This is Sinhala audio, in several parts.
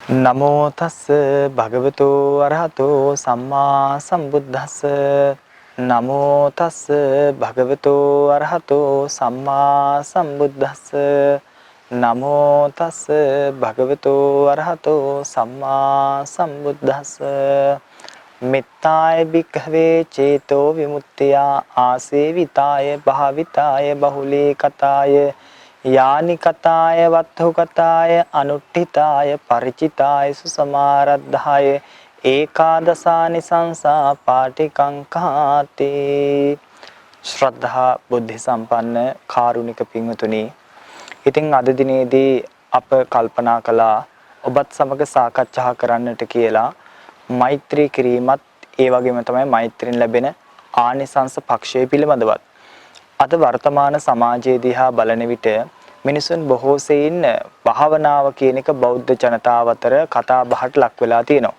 නමෝ තස්ස භගවතු අරහතෝ සම්මා සම්බුද්දස්ස නමෝ තස්ස භගවතු අරහතෝ සම්මා සම්බුද්දස්ස නමෝ තස්ස භගවතු අරහතෝ සම්මා සම්බුද්දස්ස මෙත්තාය භික්ඛවේ චේතෝ විමුක්තිය ආසේවිතාය භාවිතාය බහුලී කතාය යානි කතාය වත්ථු කතාය අනුට්ඨිතාය ಪರಿචිතාය සුසමාරද්ධාය ඒකාදසානි සංසා පාටිකංකාති ශ්‍රද්ධා බුද්ධ සම්පන්න කාරුණික පින්වතුනි. ඉතින් අද දිනේදී අප කල්පනා කළා ඔබත් සමග සාකච්ඡා කරන්නට කියලා මෛත්‍රී කිරීමත් ඒ වගේම තමයි මෛත්‍රියෙන් ලැබෙන ආනිසංස පක්ෂය පිළිබඳවත්. අද වර්තමාන සමාජයේ දිහා බලන විට මිනිසුන් බොහෝ සෙයින් භාවනාව කියන එක බෞද්ධ ජනතාව අතර කතා බහට ලක් වෙලා තියෙනවා.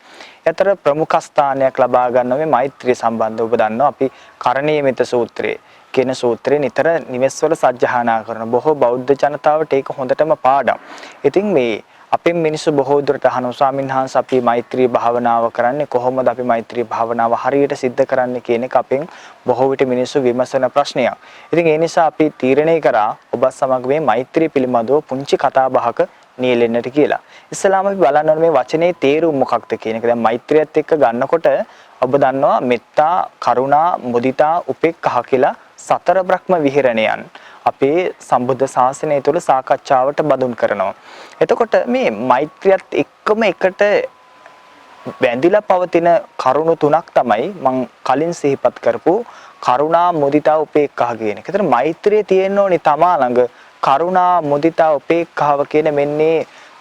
ඒතර ප්‍රමුඛ ස්ථානයක් ලබා ගන්න මේ මෛත්‍රිය සම්බන්ධව ඔබ දන්නවා අපි කරණීයමිත සූත්‍රය කියන සූත්‍රය නිතර නිවෙස්වල සජ්ජහානා කරන බොහෝ බෞද්ධ ජනතාවට ඒක හොඳටම පාඩම්. ඉතින් මේ අපේ මිනිස්සු බොහෝ දුරට අහනවා ස්වාමීන් වහන්සේ අපි මෛත්‍රී භාවනාව කරන්නේ කොහොමද අපි මෛත්‍රී භාවනාව හරියට සිද්ධ කරන්නේ කියන එක අපෙන් බොහෝ විට මිනිස්සු විමසන ප්‍රශ්නයක්. ඉතින් ඒ නිසා අපි තීරණය කරා ඔබ සමග මේ මෛත්‍රී පිළිබඳව පුංචි කතා බහක නියැලෙන්නට කියලා. ඉස්සලාම අපි බලන්න ඕනේ මේ වචනේ තේරුම මොකක්ද කියන එක. දැන් මෛත්‍රියත් එක්ක ගන්නකොට ඔබ දන්නවා මෙත්තා, කරුණා, මුදිතා, උපේක්ඛා කියලා සතර බ්‍රහ්ම විහරණයන් අපේ සම්බුද්ධ ශාසනය තුළ සාකච්ඡාවට බඳුන් කරනවා. එතකොට මේ මෛත්‍රියත් එක්කම එකට බැඳිලා පවතින කරුණු තුනක් තමයි මම කලින් සිහිපත් කරපු කරුණා, මුදිතා, උපේක්ඛා කියන එක. ඒතර මෛත්‍රිය තියෙන්න ඕනි තමා ළඟ කරුණා, මුදිතා, උපේක්ඛාව කියන මෙන්නේ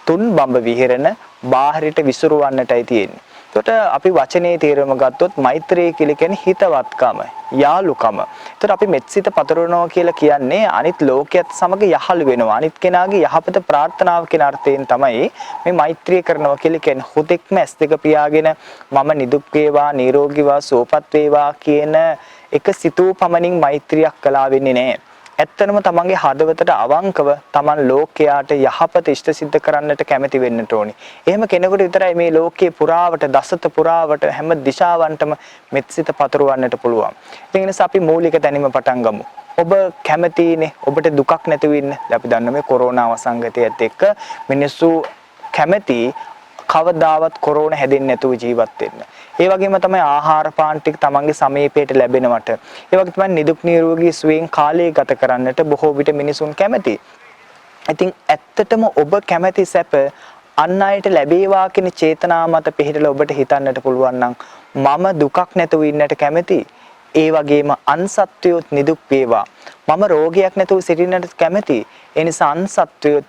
තුන් බඹ විහෙරණ බාහිරට විසිරවන්නටයි තියෙන්නේ. එතකොට අපි වචනේ තේරුම ගත්තොත් මෛත්‍රිය කියලා කියන්නේ හිතවත්කම, යාළුකම. එතකොට අපි මෙත්සිත පතරවනවා කියලා කියන්නේ අනිත් ලෝකයක් සමග යහළු වෙනවා. අනිත් කෙනාගේ යහපත ප්‍රාර්ථනාව කියන අර්ථයෙන් තමයි මේ මෛත්‍රිය කරනවා කියලා කියන්නේ. හුදෙක්ම ඇස් දෙක පියාගෙන මම නිදුක් වේවා, නිරෝගී වේවා, සුවපත් වේවා කියන එක සිතූ පමණින් මෛත්‍රියක් කළා වෙන්නේ නැහැ. ඇත්තනම තමන්ගේ හදවතට අවංකව තමන් ලෝකයාට යහපත ඉෂ්ට සිද්ධ කරන්නට කැමති වෙන්නට ඕනි. එහෙම කෙනෙකුට විතරයි මේ ලෝකයේ පුරාවට දසත පුරාවට හැම දිශාවන්ටම මෙත්සිත පතුරවන්නට පුළුවන්. ඒ නිසා අපි මූලික දැනීම පටන් ගමු. ඔබ කැමතිනේ ඔබට දුකක් නැතුව ඉන්න. අපි දන්න මේ කොරෝනා වසංගතයත් එක්ක මිනිස්සු කැමති කවදාවත් කොරෝනා හැදෙන්නේ නැතුව ජීවත් වෙන්න. ඒ වගේම තමයි ආහාර පාන ටික තමන්ගේ සමීපයට ලැබෙනවට. ඒ වගේ තමයි නිදුක් නිරෝගී සුවයෙන් කාලය ගත කරන්නට බොහෝ විට මිනිසුන් කැමති. ඉතින් ඇත්තටම ඔබ කැමති සැප අන් අයට ලැබේවා කියන චේතනාව මත පිහිටලා ඔබට හිතන්නට පුළුවන් නම් මම දුකක් නැතුව ඉන්නට කැමති. ඒ වගේම අන් සත්වයොත් නිදුක් වේවා. මම රෝගයක් නැතුව සිටින්නට කැමති. ඒ නිසා අන් සත්වයොත්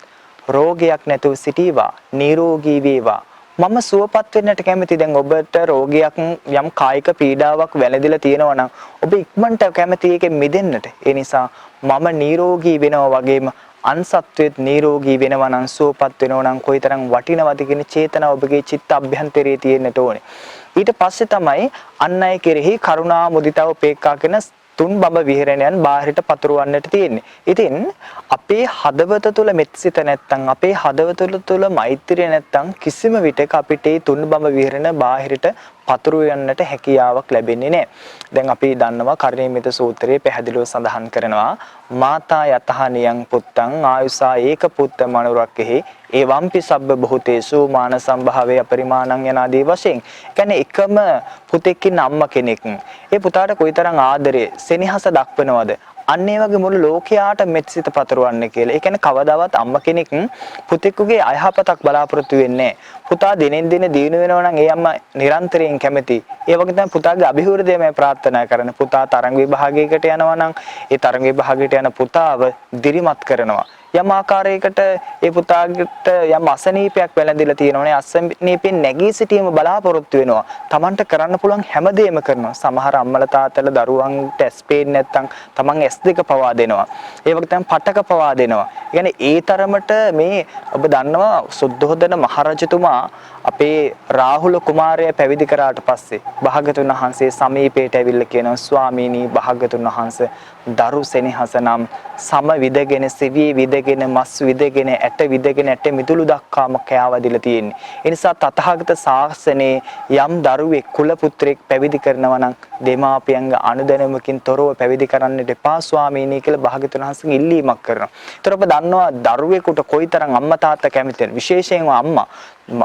රෝගයක් නැතුව සිටීවා, නිරෝගී වේවා. මම සුවපත් වෙන්නට කැමති. දැන් ඔබට රෝගයක් යම් කායික පීඩාවක් වැළඳිලා තියෙනවා නම් ඔබ ඉක්මනට කැමති ඒකෙන් මිදෙන්නට. ඒ නිසා මම නිරෝගී වෙනවා වගේම අන් සත්වෙත් නිරෝගී වෙනවා නම් සුවපත් වෙනවා නම් කොයිතරම් වටිනවද කියන චේතනාව ඔබගේ චිත්ත අභ්‍යන්තරයේ තියෙන්නට ඕනේ. ඊට පස්සේ තමයි අන් අය කෙරෙහි කරුණා, මුදිතා, උපේක්ඛා කියන තුන් බඹ විහරණයන් බාහිරට පතුරවන්නට තියෙන්නේ. ඉතින් අපේ හදවත තුළ මෙත්සිත නැත්තම්, අපේ හදවත තුළ මෛත්‍රිය නැත්තම් කිසිම විටක අපිට මේ තුන් බඹ විහරණ බාහිරට පතුරවන්නට හැකියාවක් ලැබෙන්නේ නැහැ. දැන් අපි දන්නවා කරණීයමිත සූත්‍රයේ පැහැදිලිව සඳහන් කරනවා මාතා යතහනියං පුත්තං ආයුසා ඒක පුත්ත මනුරක්කෙහි එවම්පි සබ්බ බහුතේසු මාන සම්භාවය අපරිමාණං යනාදී වශයෙන්. කියන්නේ එකම පුතෙක්ගේ අම්මා කෙනෙක් ඒ පුතාට කොයිතරම් ආදරේ සෙනෙහස දක්වනවද? අන්න ඒ වගේ මුළු ලෝකයාට මෙත්සිත පතරවන්න කියලා. ඒ කියන්නේ කවදාවත් අම්මා කෙනෙක් පුතෙකුගේ අයහපතක් බලාපොරොත්තු වෙන්නේ නැහැ. පුතා දිනෙන් දින දිනු වෙනවා නම් ඒ අම්මා නිරන්තරයෙන් කැමති. ඒ වගේ තමයි පුතාගේ අභිවෘද්ධියම ප්‍රාර්ථනා කරන. පුතා තරඟ විභාගයකට යනවා නම් ඒ තරඟ විභාගයට යන පුතාව දිරිමත් කරනවා. යම් ආකාරයකට ඒ පුතාට යම් අසනීපයක් වැළඳිලා තියෙනවනේ අසනීපෙන් නැගී සිටීම බලාපොරොත්තු වෙනවා. Tamanට කරන්න පුළුවන් හැමදේම කරනවා. සමහර අම්මලා තාත්තලා දරුවන්ට ඇස් පේන්නේ නැත්නම් Taman ඇස් දෙක පවා දෙනවා. ඒ වගේ තමයි පටක පවා දෙනවා. ඒ කියන්නේ ඒ තරමට මේ ඔබ දන්නවා සුද්ධෝදන මහරජතුමා අපේ රාහුල කුමාරයා පැවිදි කරාට පස්සේ භාග්‍යතුන් වහන්සේ සමීපයට ඇවිල්ලා කියනවා ස්වාමීනි භාග්‍යතුන් වහන්සේ දරු සෙනෙහස නම් සම විදගෙන සෙවි විදගෙන මස් විදගෙන ඇට විදගෙන ඇට මිදුළු දක්වාම කෑවදිලා තියෙන්නේ. ඒ නිසා තථාගත ශාසනයේ යම් දරුවෙක් කුල පුත්‍රයෙක් පැවිදි කරනවා නම් දෙමාපියන්ගේ අනුදැනුමකින් තොරව පැවිදි කරන්නට එපා ස්වාමීනි කියලා භාග්‍යතුන් වහන්සේ ඉල්ලීමක් කරනවා. ඒතර ඔබ දන්නවා දරුවෙකුට කොයිතරම් අම්මා තාත්තා කැමතිද? විශේෂයෙන්ම අම්මා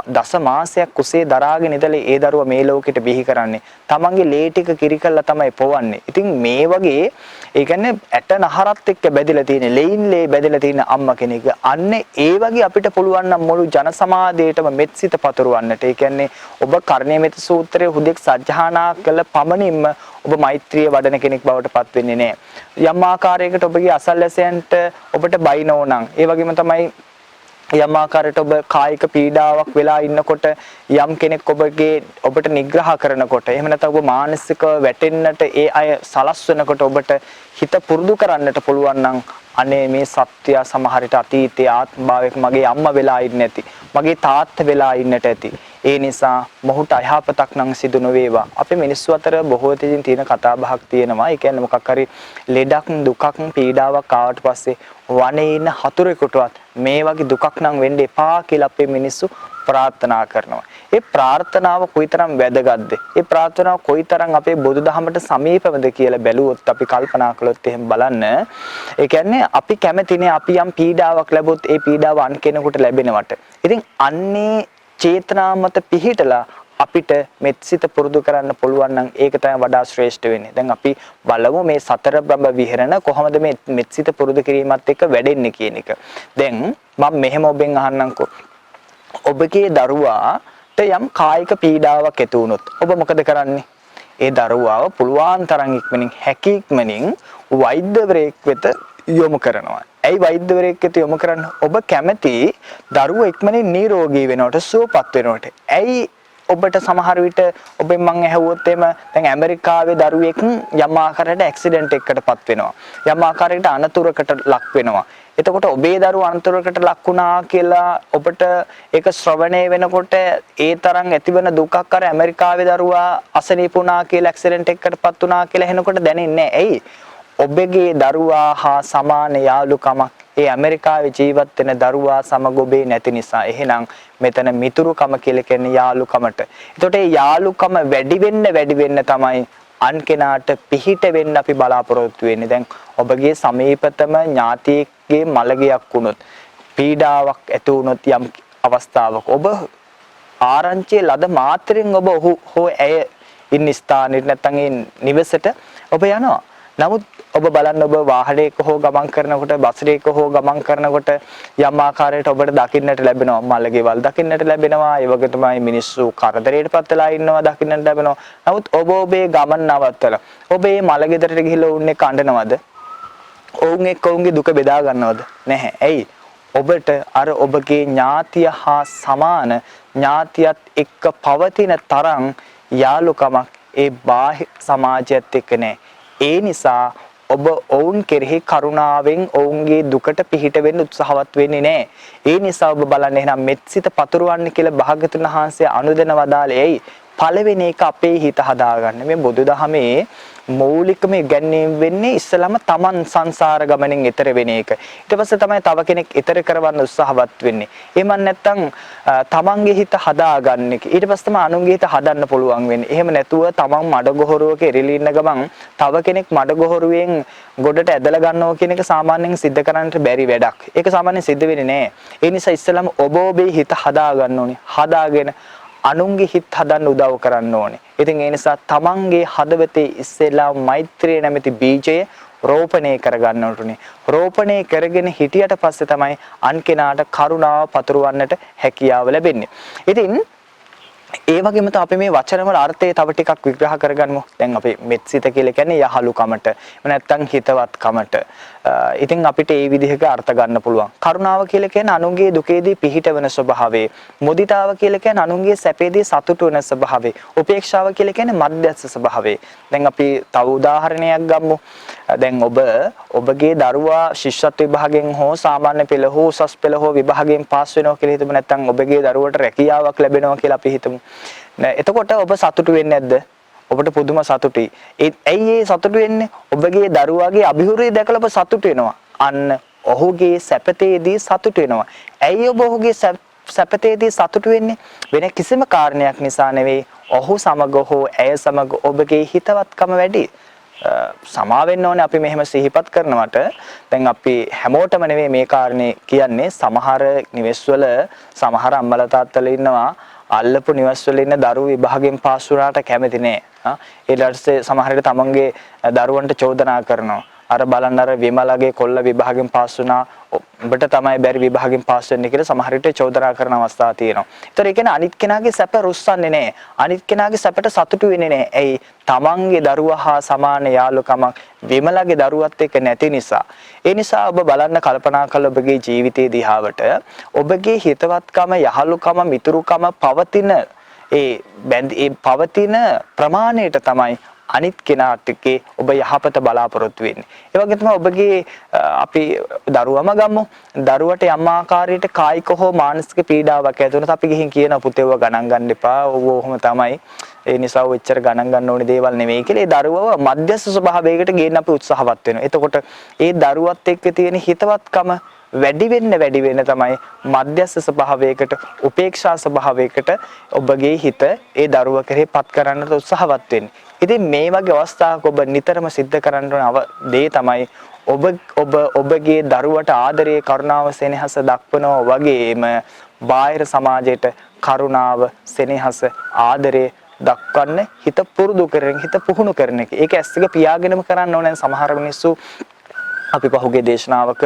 දස මාසයක් කුසේ දරාගෙන ඉඳලා ඒ දරුවා මේ ලෝකෙට බිහි කරන්නේ. තමන්ගේ ලේ ටික කිරි කළා තමයි පොවන්නේ. ඉතින් මේ වගේ ඒ කියන්නේ ඇට නහරත් එක්ක බැඳලා තියෙන ලේයින් ලේ බැඳලා තියෙන අම්මා කෙනෙක්. අන්න ඒ වගේ අපිට පුළුවන් නම් මුළු ජන සමාජයටම මෙත්සිත පතුරවන්නට. ඒ කියන්නේ ඔබ කර්ණීය මෙත් සූත්‍රයේ හුදෙක් සජ්ජහානා කළ පමණින්ම ඔබ මෛත්‍රිය වඩන කෙනෙක් බවට පත් වෙන්නේ නැහැ. යම් ආකාරයකට ඔබගේ අසල්වැසියන්ට ඔබට බයිනෝ නම් ඒ වගේම තමයි යම් ආකාරයට ඔබ කායික පීඩාවක් වෙලා ඉන්නකොට යම් කෙනෙක් ඔබට නිග්‍රහ කරනකොට එහෙම නැත්නම් ඔබ මානසිකව වැටෙන්නට ඒ අය සලස්වනකොට ඔබට හිත පුරුදු කරන්නට පුළුවන් නම් අනේ මේ සත්‍ය සමහර විට අතීතයේ ආත්මභාවයක මගේ අම්මා වෙලා ඉන්නේ නැති මගේ තාත්තා වෙලා ඉන්නට ඇති. ඒ නිසා මොහුට අයහපතක් නම් සිදු නොවේවා. අපේ මිනිස්සු අතර බොහෝ දෙයින් තියෙන කතා බහක් තියෙනවා. ඒ කියන්නේ මොකක් හරි ලෙඩක් දුකක් පීඩාවක් ආවට පස්සේ වනේ ඉන්න හතුරෙකුටවත් මේ වගේ දුකක් නම් වෙන්න එපා කියලා අපේ මිනිස්සු ප්‍රාර්ථනා කරනවා. ඒ ප්‍රාර්ථනාව කොයිතරම් වැදගත්ද? ඒ ප්‍රාර්ථනාව කොයිතරම් අපේ බුදුදහමට සමීපවද කියලා බැලුවොත් අපි කල්පනා කළොත් එහෙම බලන්න. ඒ කියන්නේ අපි කැමතිනේ අපි යම් පීඩාවක් ලැබුවොත් ඒ පීඩාව අන් කෙනෙකුට ලැබෙනවට. ඉතින් අන්නේ චේතනා මත පිහිටලා අපිට මෙත්සිත පුරුදු කරන්න පුළුවන් නම් ඒක තමයි වඩා ශ්‍රේෂ්ඨ වෙන්නේ. දැන් අපි බලමු මේ සතර බඹ විහරණ කොහොමද මේ මෙත්සිත පුරුදු කිරීමත් එක්ක වැඩෙන්නේ කියන එක. දැන් මම මෙහෙම ඔබෙන් අහන්නම්කෝ. ඔබගේ දරුවාට යම් කායික පීඩාවක් ඇති වුණොත් ඔබ මොකද කරන්නේ? ඒ දරුවාව පුළුවන් තරම් ඉක්මනින් හැකියක්මනින් වෛද්‍යවරයෙක් වෙත යොමු කරනවා. ඇයි වෛද්‍යවරයෙක් වෙත යොමු කරන්නේ? ඔබ කැමති දරුවා ඉක්මනින් නිරෝගී වෙනවට සුවපත් වෙනවට. ඇයි ඔබට සමහර විට ඔබෙන් මං ඇහුවොත් එම දැන් ඇමරිකාවේ දරුවෙක් යම් ආකාරයකට ඇක්සිඩන්ට් එකකටපත් වෙනවා. යම් ආකාරයකට අනතුරකට ලක් වෙනවා. එතකොට ඔබේ දරුවා අනතුරකට ලක් වුණා කියලා ඔබට ඒක ශ්‍රවණය වෙනකොට ඒ තරම් ඇතිවන දුකක් අර ඇමරිකාවේ දරුවා අසනීප වුණා කියලා ඇක්සිඩන්ට් එකකටපත් වුණා කියලා එනකොට දැනෙන්නේ නැහැ. ඇයි? ඔබගේ දරුවා හා සමාන යාළුකමක් ඒ ඇමරිකාවේ ජීවත් වෙන දරුවා සමග ඔබේ නැති නිසා. එහෙනම් මෙතන මිතුරුකම කියලා කියන්නේ යාළුකමට. එතකොට මේ යාළුකම වැඩි වෙන්න තමයි අන් කෙනාට පිහිට වෙන්න අපි බලාපොරොත්තු වෙන්නේ. දැන් ඔබගේ සමීපතම ඥාතියෙක්ගේ මළගියක් වුණොත් පීඩාවක් ඇති වුණොත් යම් අවස්ථාවක ඔබ ආරංචිය ලද මාත්‍රෙන් ඔබ හෝ ඇය ඉන්න ස්ථානෙට නැත්නම් ඒ නිවසට ඔබ යනවා. නමුත් ඔබ බලන්න ඔබ වාහනයක හෝ ගමන් කරනකොට බස්රයක හෝ ගමන් කරනකොට යම් ආකාරයකට ඔබට දකින්නට ලැබෙනවා මළගෙවල් දකින්නට ලැබෙනවා. ඒ වගේ තමයි මිනිස්සු කරදරයට පත් වෙලා ඉන්නවා දකින්නට ලැබෙනවා. නමුත් ඔබේ ගමන් නවත්තලා ඔබේ මළගෙදරට ගිහිල්ලා උන්නේ කඬනවද? ඔවුන් එක්ක ඔවුන්ගේ දුක බෙදා ගන්නවද? නැහැ. ඇයි? ඔබට අර ඔබගේ ඥාතිය හා සමාන ඥාතියත් එක්ක පවතින තරම් යාළුකමක් ඒ බාහිර සමාජයත් එක්ක නැහැ. ඒ නිසා ඔබ ඔවුන් කෙරෙහි කරුණාවෙන් ඔවුන්ගේ දුකට පිහිට වෙන්න උත්සාහවත් වෙන්නේ නැහැ. ඒ නිසා ඔබ බලන්න එහෙනම් මෙත්සිත පතුරවන්න කියලා භාග්‍යතුන් වහන්සේ අනුදැන වදාළේ ඇයි? පළවෙනි එක අපේ හිත හදාගන්න. මේ බුදුදහමේ මූලිකම ඉගැන්වීම වෙන්නේ ඉස්සලම තමන් සංසාර ගමනෙන් එතර වෙන එක. ඊට පස්සේ තමයි තව කෙනෙක් එතර කරවන්න උත්සාහවත් වෙන්නේ. එහෙම නැත්නම් තමන්ගේ හිත හදාගන්න එක. ඊට පස්සේ තමයි අනුන්ගේ හිත හදන්න පුළුවන් වෙන්නේ. එහෙම නැතුව තමන් මඩගොහරුවක ඉරලි ඉන්න ගමන් තව කෙනෙක් මඩගොහරුවෙන් ගොඩට ඇදලා ගන්නවා කියන එක සාමාන්‍යයෙන් සිද්ධ කරන්නට බැරි වැඩක්. ඒක සාමාන්‍යයෙන් සිද්ධ වෙන්නේ නැහැ. ඒ නිසා ඉස්සලම ඔබේ හිත හදාගන්න ඕනේ. හදාගෙන අනුන්ගේ හිත හදන්න උදව් කරන්න ඕනේ. ඉතින් ඒ නිසා තමන්ගේ හදවතේ ඉස්සෙල්ලා මෛත්‍රිය නැමැති බීජය රෝපණය කරගන්න ඕනේ. රෝපණය කරගෙන හිටියට පස්සේ තමයි අන් කෙනාට කරුණාව පතුරවන්නට හැකියාව ලැබෙන්නේ. ඉතින් ඒ වගේම තමයි අපි මේ වචන වල අර්ථය තව ටිකක් විග්‍රහ කරගන්නමු. දැන් අපි මෙත්සිත කියලා කියන්නේ යහලුකමට. එහෙම නැත්නම් හිතවත්කමට. ඉතින් අපිට මේ විදිහක අර්ථ ගන්න පුළුවන්. කරුණාව කියලා කියන්නේ අනුන්ගේ දුකේදී පිහිටවන ස්වභාවය. මුදිතාව කියලා කියන්නේ අනුන්ගේ සැපේදී සතුටු වෙන ස්වභාවය. උපේක්ෂාව කියලා කියන්නේ මධ්‍යස්ථ ස්වභාවය. දැන් අපි තව උදාහරණයක් ගමු. දැන් ඔබගේ දරුවා ශිෂ්‍යත්ව විභාගයෙන් හෝ සාමාන්‍ය පෙළ හෝ උසස් පෙළ හෝ විභාගයෙන් පාස් වෙනවා කියලා හිතමු. නැත්නම් ඔබගේ දරුවට රැකියාවක් ලැබෙනවා කියලා අපි හිතමු. එතකොට ඔබ සතුටු වෙන්නේ නැද්ද? ඔබට පුදුම සතුටුයි. ඇයි ඒ සතුටු වෙන්නේ? ඔබගේ දරුවාගේ අභිවෘද්ධිය දැකලා ඔබ සතුටු වෙනවා. අන්න ඔහුගේ සැපතේදී සතුටු වෙනවා. ඇයි ඔබ ඔහුගේ සැපතේදී සතුටු වෙන්නේ? වෙන කිසිම කාරණයක් නිසා නෙවෙයි. ඔහු සමග හෝ ඇය සමග ඔබගේ හිතවත්කම වැඩි. සමා වෙන්න ඕනේ අපි මෙහෙම සිහිපත් කරනවට. දැන් අපි හැමෝටම නෙවෙයි මේ කාරණේ කියන්නේ. සමහර නිවෙස්වල සමහර අම්මලා තාත්තලා ඉන්නවා අල්ලපු නිවෙස්වල ඉන්න දරුවෝ විභාගයෙන් පාස් වුණාට කැමති නෑ. ඊට පස්සේ සමහර විට තමන්ගේ දරුවන්ට චෝදනා කරනවා. අර බලන්න අර විමලගේ කොල්ල විභාගයෙන් පාස් වුණා ඔබට තමයි බැරි විභාගයෙන් පාස් වෙන්නේ කියලා සමහර විට චෝදනා කරන අවස්ථා තියෙනවා. ඒතර ඒ කියන්නේ අනිත් කෙනාගේ සැප රුස්සන්නේ නැහැ. අනිත් කෙනාගේ සැපට සතුටු වෙන්නේ නැහැ. ඇයි? තමන්ගේ දරුවා හා සමාන යාළුකමක් විමලගේ දරුවත් එක්ක නැති නිසා. ඒ නිසා ඔබ බලන්න කල්පනා කළ ඔබගේ ජීවිතයේ දිහාවට ඔබගේ හිතවත්කම, යහළුකම, මිතුරුකම පවතින ඒ පවතින ප්‍රමාණයට තමයි අනිත් කෙනාටගේ ඔබ යහපත බලාපොරොත්තු වෙන්නේ. ඒ වගේ තමයි ඔබගේ අපි දරුවම ගමු. දරුවට යම් ආකාරයකට කායික හෝ මානසික පීඩාවක් ඇති වුණොත් අපි ගිහින් කියන පුතේව ගණන් ගන්න එපා. ඔහොම තමයි. ඒ නිසා ඔච්චර ගණන් ගන්න ඕනේ දේවල් නෙවෙයි කියලා. ඒ දරුවව මධ්‍යස්ථ ස්වභාවයකට ගේන්න අපි උත්සාහවත් වෙනවා. එතකොට ඒ දරුවත් එක්ක තියෙන හිතවත්කම වැඩි වෙන්න තමයි මධ්‍යස්ථ ස්වභාවයකට, උපේක්ෂා ස්වභාවයකට ඔබගේ හිත ඒ දරුව කෙරෙහි පත් කරන්නට උත්සාහවත් වෙන්නේ. ඉතින් මේ වගේ අවස්ථාවක ඔබ නිතරම සිද්ධ කරන්න ඕන දේ තමයි ඔබගේ දරුවට ආදරයේ කරුණාව සෙනෙහස දක්වනවා වගේම බාහිර සමාජයට කරුණාව සෙනෙහස ආදරේ දක්වන්න හිත පුරුදු කරගෙන හිත පුහුණු කරන එක. ඒක ඇස් දෙක පියාගෙනම කරන්න ඕනේ. සමහර මිනිස්සු අපි පහුගිය දේශනාවක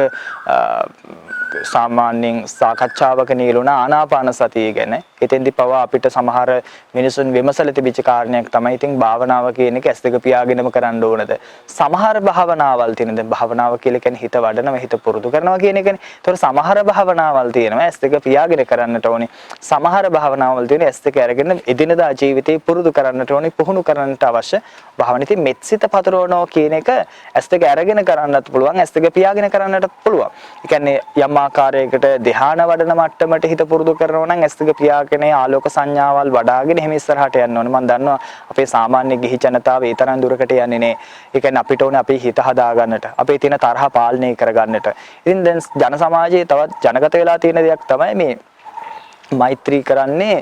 සාමාන්‍යයෙන් සාකච්ඡාවක නියලුණා ආනාපාන සතිය ගැන. එතෙන්දි පවා අපිට සමහර මිනිසුන් විමසලා තිබිච්ච කාරණයක් තමයි ඉතින් භාවනාව කියන එක ඇස් දෙක පියාගෙනම කරන්න ඕනද? සමහර භාවනාවල් තියෙන. දැන් භාවනාව කියලා කියන්නේ හිත වඩනවා, හිත පුරුදු කරනවා කියන එකනේ. ඒතකොට සමහර භාවනාවල් තියෙනවා ඇස් දෙක පියාගෙන කරන්නට ඕනේ. සමහර භාවනාවල් තියෙනවා ඇස් දෙක අරගෙන එදිනදා ජීවිතේ පුරුදු කරන්නට ඕනේ, පුහුණු කරන්නට අවශ්‍ය භාවන. ඉතින් මෙත්සිත පතරවනවා කියන එක ඇස් දෙක අරගෙන කරන්නත් පුළුවන්, ඇස් දෙක පියාගෙන කරන්නටත් පුළුවන්. ඒ කියන්නේ යම් ආකාරයකට ධ්‍යාන වඩන මට්ටමට හිත පුරුදු කරනවා නම් ඇස් දෙක පියාගෙන ආලෝක සංඥාවල් වඩාගෙන එහෙම ඉස්සරහට යන්න ඕනේ. මම දන්නවා අපේ සාමාන්‍ය ගිහි ජනතාව ඒ තරම් දුරකට යන්නේ නැහැ. ඒ කියන්නේ අපිට ඕනේ අපේ හිත හදා ගන්නට, අපේ තියෙන තරහ පාලනය කර ගන්නට. ඉතින් දැන් ජන සමාජයේ තවත් ජනගත වෙලා තියෙන දෙයක් තමයි මේ මෛත්‍රී කරන්නේ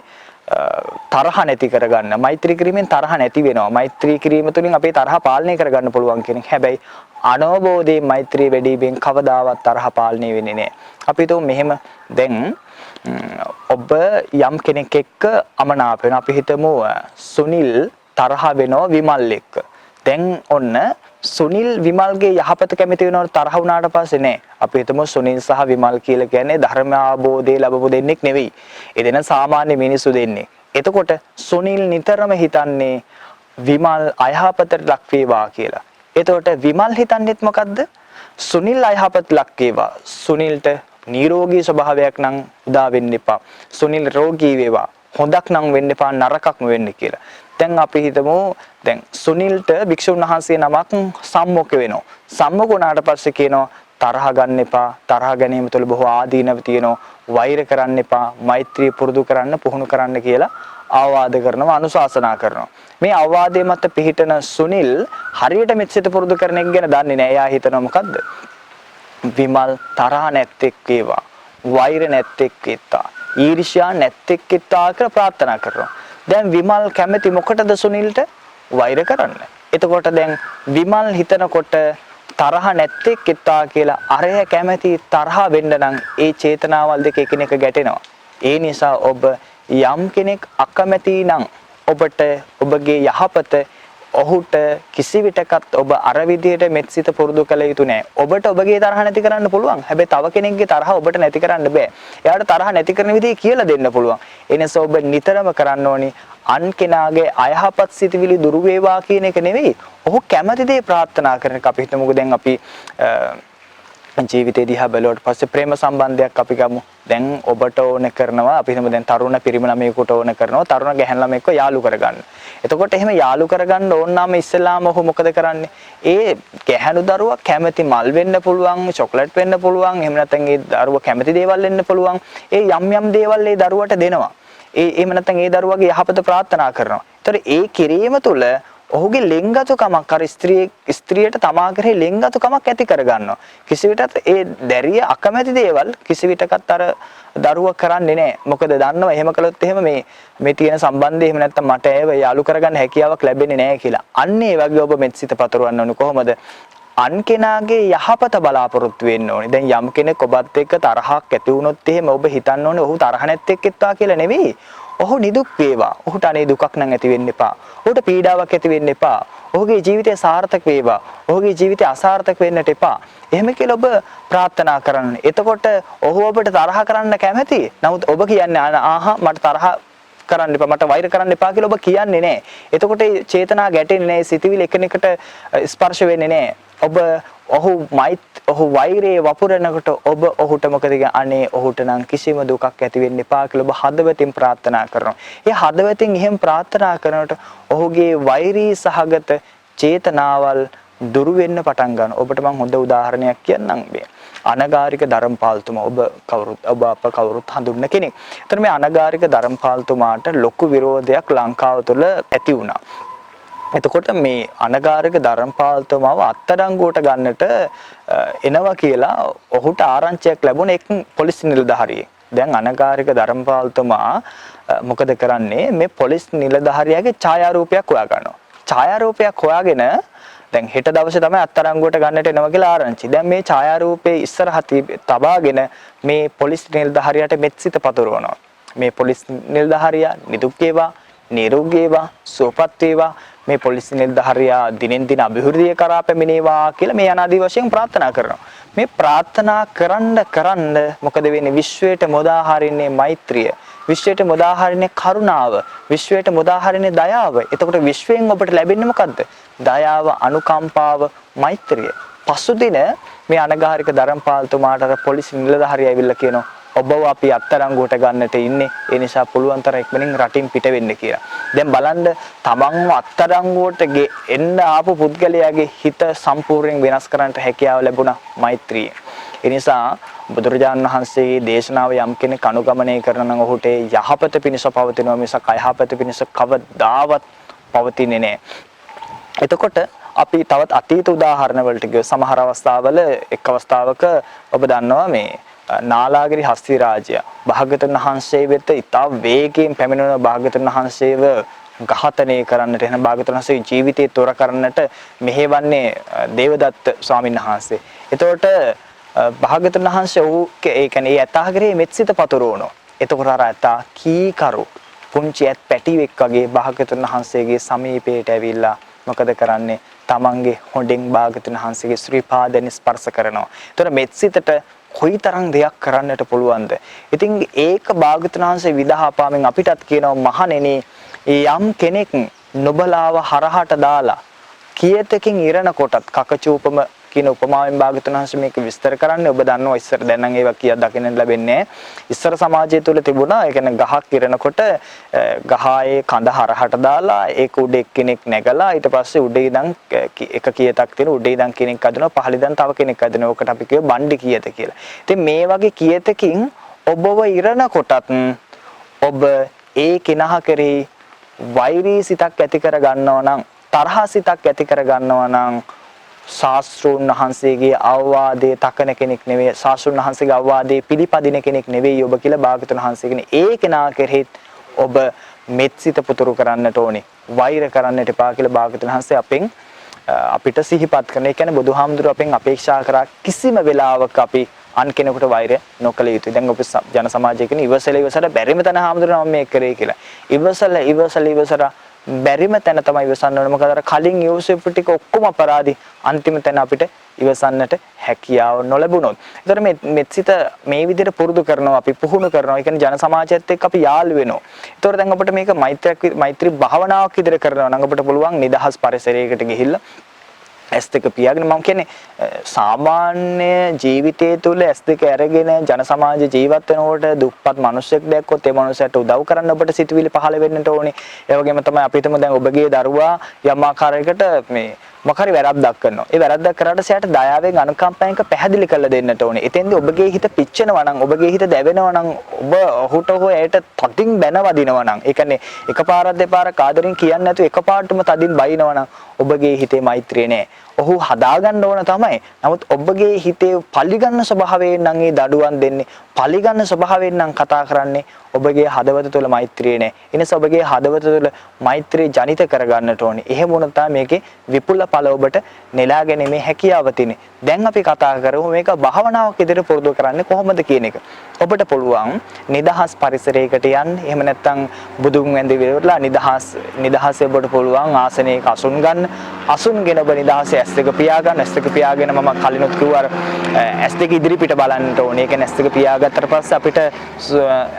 තරහ නැති කරගන්න. මෛත්‍රී කිරීමෙන් තරහ නැති වෙනවා. මෛත්‍රී කිරීම තුළින් අපේ තරහ පාලනය කරගන්න පුළුවන් කියන එක. හැබැයි අනවබෝධයෙන් මෛත්‍රී වැඩි වීමෙන් කවදාවත් තරහ පාලනය වෙන්නේ නැහැ. අපි හිතමු මෙහෙම දැන් ඔබ යම් කෙනෙක් එක්ක අමනාප වෙනවා. අපි හිතමු සුනිල් තරහ වෙනවා විමල් එක්ක. දැන් ඔන්න සුනිල් විමල්ගේ යහපත කැමති වෙනවට තරහ වුණාට පස්සේ නෑ. අපි හිතමු සුනිල් සහ විමල් කියලා කියන්නේ ධර්ම අවබෝධය ලැබපු දෙන්නෙක් නෙවෙයි. ඒ දෙන සාමාන්‍ය මිනිස්සු දෙන්නේ. එතකොට සුනිල් නිතරම හිතන්නේ විමල් අයහපතට ලක් වේවා කියලා. එතකොට විමල් හිතන්නේත් මොකද්ද? සුනිල් අයහපත ලක් වේවා. සුනිල්ට නිරෝගී ස්වභාවයක් නම් උදා වෙන්න එපා. සුනිල් රෝගී වේවා. හොඳක් නම් වෙන්න එපා, නරකක්ම වෙන්න කියලා. දැන් අපි හිතමු දැන් සුනිල්ට භික්ෂුන් වහන්සේ නමක් සම්මුඛ වෙනවා. සම්මුඛ වුණාට පස්සේ කියනවා තරහ ගන්න එපා. තරහ ගැනීම තුළ බොහෝ ආදීනව තියෙනවා. වෛර කරන්න එපා. මෛත්‍රිය පුරුදු කරන්න, පුහුණු කරන්න කියලා ආවාද කරනවා, අනුශාසනා කරනවා. මේ අවවාදයේ මත පිහිටන සුනිල් හරියට මෙත්සිත පුරුදු කරන එක ගැන දන්නේ නැහැ. එයා හිතනවා මොකද්ද? විමල් තරහ නැත්තේක් වේවා. වෛර නැත්තේක් වේවා. ඊර්ෂ්‍යා නැත්තේක් වේවා කියලා ප්‍රාර්ථනා කරනවා. දැන් විමල් කැමති මොකටද සුනිල්ට? වෛර කරන්න. එතකොට දැන් විමල් හිතනකොට තරහ නැත්තේක් වේවා කියලා අරය කැමති තරහ වෙන්න නම් ඒ චේතනාවල් දෙක එකිනෙක ගැටෙනවා. ඒ නිසා ඔබ යම් කෙනෙක් අකමැති නම් ඔබට ඔබගේ යහපත ඔහුට කිසි විටකත් ඔබ අර විදියට මෙත්සිත පුරුදු කළ යුතු නැහැ. ඔබට ඔබගේ තරහ නැති කරන්න පුළුවන්. හැබැයි තව කෙනෙක්ගේ තරහ ඔබට නැති කරන්න බෑ. එයාට තරහ නැති කරන විදිහ කියලා දෙන්න පුළුවන්. ඒ නිසා ඔබ නිතරම කරන්න ඕනි අන් කෙනාගේ අයහපත් සිතුවිලි දුරු වේවා කියන එක නෙවෙයි. ඔහු කැමති දේ ප්‍රාර්ථනා කරන එක. අපි හිතමුකෝ දැන් අපි ජීවිතේ දිහා බැලුවට පස්සේ ප්‍රේම සම්බන්ධයක් අපි ගමු. දැන් ඔබට ඕන කරනවා අපි හිතමු දැන් තරුණ පිරිමි ළමයෙකුට ඕන කරනවා තරුණ ගැහැණු ළමයෙක්ව යාළු කරගන්න. එතකොට එහෙම යාළු කරගන්න ඕන නම් ඉස්සෙල්ලාම ඔහු මොකද කරන්නේ? ඒ ගැහැණු දරුවා කැමති මල් වෙන්න පුළුවන්, චොක්ලට් වෙන්න පුළුවන්, එහෙම නැත්නම් ඒ දරුවා කැමති දේවල් වෙන්න පුළුවන්. ඒ යම් යම් දේවල් ඒ දරුවට දෙනවා. එහෙම නැත්නම් ඒ දරුවාගේ යහපත ප්‍රාර්ථනා කරනවා. ඒතකොට ඒ කිරීම තුළ ඔහුගේ ලෙන්ගතුකමක් අර ස්ත්‍රියට තමා කරේ ලෙන්ගතුකමක් ඇති කරගන්නවා. කිසි විටත් ඒ දැරිය අකමැති දේවල් කිසි විටකත් අර දරුවා කරන්නේ නැහැ. මොකද දන්නවා එහෙම කළොත් එහෙම මේ තියෙන සම්බන්ධය එහෙම නැත්නම් මට ඒව යාලු කරගන්න හැකියාවක් ලැබෙන්නේ නැහැ කියලා. අන්න ඒ වගේ ඔබ මෙත්සිත පතුරවන්න ඕනේ කොහොමද? අන් කෙනාගේ යහපත බලාපොරොත්තු වෙන්න ඕනේ. දැන් යම් කෙනෙක් ඔබත් එක්ක තරහක් ඇති වුණොත් එහෙම ඔබ හිතන්න ඕනේ ඔහු තරහ නැත්තේක්වා කියලා නෙවෙයි. ඔහු නිදුක් වේවා. ඔහුට අනේ දුකක් නම් ඇති වෙන්න එපා. ඔහුට පීඩාවක් ඇති වෙන්න එපා. ඔහුගේ ජීවිතය සාර්ථක වේවා. ඔහුගේ ජීවිතය අසාර්ථක වෙන්නට එපා. එහෙම කියලා ඔබ ප්‍රාර්ථනා කරන්න. එතකොට ඔහු ඔබට තරහ කරන්න කැමැති. නමුත් ඔබ කියන්නේ ආහා මට තරහ කරන්න එපා මට වෛර කරන්න එපා කියලා ඔබ කියන්නේ නැහැ. එතකොට ඒ චේතනා ගැටෙන්නේ නැහැ. සිතවිලි එකිනෙකට ස්පර්ශ වෙන්නේ නැහැ. ඔහු වෛරයේ වපුරනකොට ඔබ ඔහුට මොකද කියන්නේ? අනේ ඔහුට නම් කිසිම දුකක් ඇති වෙන්න එපා කියලා ඔබ හදවතින් ප්‍රාර්ථනා කරනවා. ඒ හදවතින් එහෙම ප්‍රාර්ථනා කරනකොට ඔහුගේ වෛරී සහගත චේතනාවල් දුරු වෙන්න පටන් ගන්නවා. ඔබට මම හොඳ උදාහරණයක් කියන්නම් මේ. අනගාരിക ධර්මපාලතුමා ඔබ අප කවුරුත් හඳුන්න කෙනෙක්. එතන මේ අනගාരിക ධර්මපාලතුමාට ලොකු විරෝධයක් ලංකාව තුළ ඇති වුණා. එතකොට මේ අනගාരിക ධර්මපාලතුමාව අත්අඩංගුවට ගන්නට එනවා කියලා ඔහුට ආරංචියක් ලැබුණ එක් පොලිස් නිලධාරියෙක්. දැන් අනගාരിക ධර්මපාලතුමා මොකද කරන්නේ? මේ පොලිස් නිලධාරියාගේ ඡායාරූපයක් හොයා ගන්නවා. ඡායාරූපයක් හොයාගෙන දැන් හෙට දවසේ තමයි අත්අඩංගුවට ගන්නට එනවා කියලා ආරංචි. දැන් මේ ඡායාරූපේ ඉස්සරහ තබාගෙන මේ පොලිස් නිලධාරියාට මෙත්සිත පතුරවනවා. මේ පොලිස් නිලධාරියා නිදුක් වේවා, නිරෝගී වේවා, සුවපත් වේවා. මේ පොලිස් නිලධාරියා දිනෙන් දින අභිවෘද්ධිය කරා පැමිණේවා කියලා මේ අනාදී වශයෙන් ප්‍රාර්ථනා කරනවා. මේ ප්‍රාර්ථනා කරන්න මොකද වෙන්නේ? විශ්වයට මුදා හරින්නේ මෛත්‍රිය. විශ්වයට මුදා හරින්නේ කරුණාව. විශ්වයට මුදා හරින්නේ දයාව. එතකොට විශ්වයෙන් ඔබට ලැබෙන්නේ මොකද්ද? දයාව, අනුකම්පාව, මෛත්‍රිය. පසුදින මේ අනගාരിക ධර්මපාලතුමාට අර පොලිස් නිලධාරියා ඇවිල්ලා කියනවා ඔබව අපි අත්අඩංගුවට ගන්නට ඉන්නේ. ඒ නිසා පුළුවන් තරම් ඉක්මනින් රටින් පිට වෙන්න කියලා. දැන් බලන්න තමන්ව අත්අඩංගුවට එන්න ආපු පුද්ගලයාගේ හිත සම්පූර්ණයෙන් වෙනස් කරන්නට හැකියාව ලැබුණා මෛත්‍රිය. ඒ නිසා බුදුරජාණන් වහන්සේගේ දේශනාව යම් කෙනෙක් අනුගමනය කරන නම් ඔහුට යහපත පිණිස පවතිනවා මිසක් අයහපත පිණිස කවදාවත් පවතින්නේ නැහැ. එතකොට අපි තවත් අතීත උදාහරණ වලට ගිය සමහර අවස්ථාවල එක් අවස්ථාවක ඔබ දන්නවා මේ නාලාගිරි හස්ති රාජයා භාග්‍යවතුන් වහන්සේ වෙත ඉතා වේගයෙන් පැමිණෙන භාග්‍යවතුන් වහන්සේව ඝාතනය කරන්නට එන භාග්‍යවතුන් වහන්සේගේ ජීවිතේ තොර කරන්නට මෙහෙවන්නේ දේවදත්ත ස්වාමීන් වහන්සේ. එතකොට භාග්‍යවතුන් වහන්සේ ඒ කියන්නේ යථාග්‍රේ මෙත්සිත පතුරවනවා. එතකොට අර යථා කීකරු පුංචි ඇත් පැටියෙක් වගේ භාග්‍යවතුන් වහන්සේගේ සමීපයට ඇවිල්ලා මොකද කරන්නේ? තමන්ගේ හොඬෙන් භාග්‍යවතුන් වහන්සේගේ ශ්‍රී පාදයෙන් ස්පර්ශ කරනවා. එතකොට මෙත්සිතට කොයිතරම් දෙයක් කරන්නට පුළුවන්ද? ඉතින් ඒක භාග්‍යවතුන් වහන්සේ විදහාපාමින් අපිටත් කියනවා මහණෙනි යම් කෙනෙක් නොබලාව හරහට දාලා කියතකින් ඉරණ කොටත් කකචූපම කියන උපමාවෙන් භාග්‍යවතුන් වහන්සේ මේක විස්තර කරන්නේ. ඔබ දන්නවා ඉස්සර දැන් නම් ඒවා කියක් දකින්න ලැබෙන්නේ ඉස්සර සමාජය තුළ තිබුණා. ඒ කියන්නේ ගහක් ඉරනකොට ගහේ කඳ හරහට දාලා ඒක උඩ එක්කෙනෙක් නැගලා ඊට පස්සේ උඩ ඉඳන් එක කියතක් තියෙන උඩ ඉඳන් කෙනෙක් අදිනවා පහළ ඉඳන් තව කෙනෙක් අදිනවා. ඔකට අපි කියව බණ්ඩි කියත කියලා. ඉතින් මේ වගේ කියතකින් ඔබව ඉරන කොටත් ඔබ ඒ කෙනා කෙරෙහි වෛරී සිතක් ඇති කර ගන්නවා නම් තරහ සිතක් ඇති කර ගන්නවා නම් ශාස්ත්‍රඥ වහන්සේගේ අවවාදයේ තකන කෙනෙක් නෙවෙයි. ශාස්ත්‍රඥ වහන්සේගේ අවවාදයේ පිළිපදින කෙනෙක් නෙවෙයි ඔබ කියලා භාග්‍යවතුන් වහන්සේ කියන්නේ. ඒ කෙනා කෙරෙහිත් ඔබ මෙත්සිත පුතුරු කරන්නට ඕනේ. වෛර කරන්නට එපා කියලා භාග්‍යවතුන් වහන්සේ අපිට සිහිපත් කරන. ඒ කියන්නේ බුදුහාමුදුරුවෝ අපෙන් අපේක්ෂා කරා කිසිම වෙලාවක අපි අන් කෙනෙකුට වෛර නොකළ යුතුයි. දැන් ඔබ ජන සමාජයේ කියන ඉවසල බැරිම තන හාමුදුරුවෝ මම මේක කරේ කියලා. ඉවසල බැරිම තැන තමයි ඉවසන්න ඕනේ. මොකද අර කලින් යෝසෙෆ් ටික ඔක්කොම අපරාධි. අන්තිම තැන අපිට ඉවසන්නට හැකියාව නොලැබුණොත්. ඒතර මේ මෙත්සිත මේ විදිහට පුරුදු කරනවා අපි පුහුණු කරනවා. ඒ කියන්නේ ජන සමාජයත් එක්ක අපි යාළු වෙනවා. ඒතර දැන් අපිට මේක මෛත්‍රී භාවනාවක් විදිහට කරනවා නම් අපිට පුළුවන් නිදහස් පරිසරයකට ගිහිල්ලා S2 පියාගෙන මම කියන්නේ සාමාන්‍ය ජීවිතය තුළ S2 අරගෙන ජන සමාජ ජීවත් වෙනකොට දුප්පත් මිනිස්සෙක් දැක්කොත් ඒ මිනිසයාට උදව් කරන්න ඔබට සිතුවිලි පහළ වෙන්නට ඕනේ. ඒ වගේම තමයි අපි හිතමු දැන් ඔබගේ දරුවා යම් ආකාරයකට මේ මොකරි වැරද්දක් කරනවා. ඒ වැරද්දක් කරාට එයාට දයාවෙන් අනුකම්පාවෙන් පැහැදිලි කරලා දෙන්නට ඕනේ. එතෙන්දී ඔබගේ හිත පිච්චෙනවා නම් ඔබගේ හිත දැවෙනවා නම් ඔබ ඔහුට හෝ ඇයට තදින් බැන වදිනවා නම් ඒ කියන්නේ එකපාරක් දෙපාරක් ආදරෙන් කියන්නේ නැතුව එකපාරටම තදින් බයිනවා නම් ඔබගේ හිතේ මෛත්‍රිය නෑ. ඔහු හදාගන්න ඕන තමයි. නමුත් ඔබගේ හිතේ පරිගන්න ස්වභාවයෙන් නම් ඒ දඩුවම් දෙන්නේ. පරිගන්න ස්වභාවයෙන් නම් කතා කරන්නේ. ඔබගේ හදවත තුළ මෛත්‍රිය නෑ. එනිසා ඔබගේ හදවත තුළ මෛත්‍රිය ජනිත කරගන්නට ඕනේ. එහෙම වුණොත් තමයි මේකේ විපුල ඵල ඔබට නෙලා ගැනීමේ හැකියාව තියෙන්නේ. දැන් අපි කතා කරමු මේක භාවනාවක් විදිහට පුරුදු කරන්නේ කොහොමද කියන එක. ඔබට පුළුවන් නිදහස් පරිසරයකට යන්න. එහෙම නැත්නම් බුදුන් වැඳ විරලා නිදහසේ ඔබට පුළුවන් ආසනයක අසුන් ගන්න. අසුන්ගෙන ඔබ නිදහසේ S2 පියාගන්න. S2 පියාගෙන මම කලිනුත් කිව්වා S2 ඉදිරි පිට බලන්න ඕනේ. ඒ කියන්නේ S2 පියාගත්තට පස්සේ අපිට